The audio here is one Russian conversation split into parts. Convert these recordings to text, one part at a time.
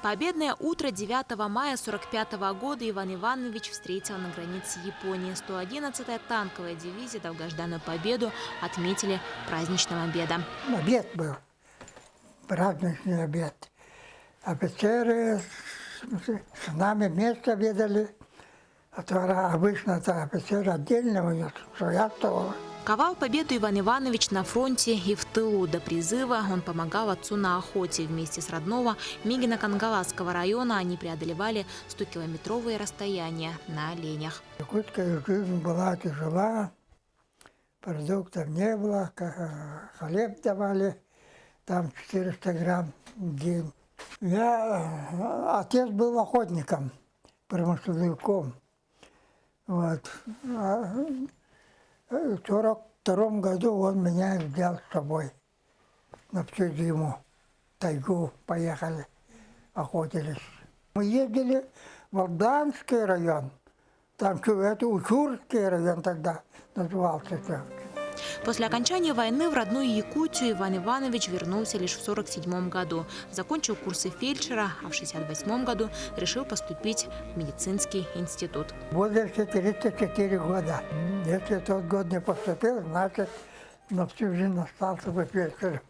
Победное утро 9 мая 1945 года Иван Иванович встретил на границе Японии. 111-я танковая дивизия долгожданную победу отметили праздничным обедом. Обед был, праздничный обед. Офицеры с нами вместе обедали. А то обычно-то офицер отдельно, у него своя столовая. Ковал победу Иван Иванович на фронте и в тылу. До призыва он помогал отцу на охоте. Вместе с родного Мигино-Кангаласского района они преодолевали 100-километровые расстояния на оленях. Якутская жизнь была тяжела, продуктов не было, хлеб давали, там 400 грамм в день. Отец был охотником, промысловиком. Вот. В 1942 году он меня взял с собой на всю зиму. В тайгу поехали, охотились. Мы ездили в Алданский район, там это Учурский район тогда назывался. После окончания войны в родную Якутию Иван Иванович вернулся лишь в 1947 году. Закончил курсы фельдшера, а в 1968 году решил поступить в медицинский институт. В возрасте 34 года. Если тот год не поступил, значит, на всю жизнь остался бы фельдшером.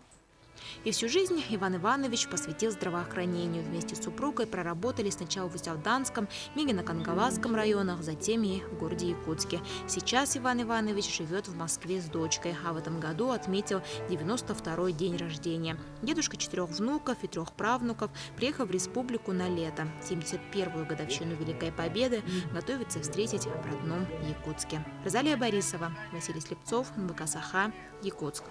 И всю жизнь Иван Иванович посвятил здравоохранению. Вместе с супругой проработали сначала в Усть-Алданском, Мигино-Кангаласском районах, затем и в городе Якутске. Сейчас Иван Иванович живет в Москве с дочкой, а в этом году отметил 92-й день рождения. Дедушка 4 внуков и 3 правнуков приехал в республику на лето. 71-ю годовщину Великой Победы готовится встретить в родном Якутске. Розалия Борисова, Василий Слепцов, НБК Саха, Якутск.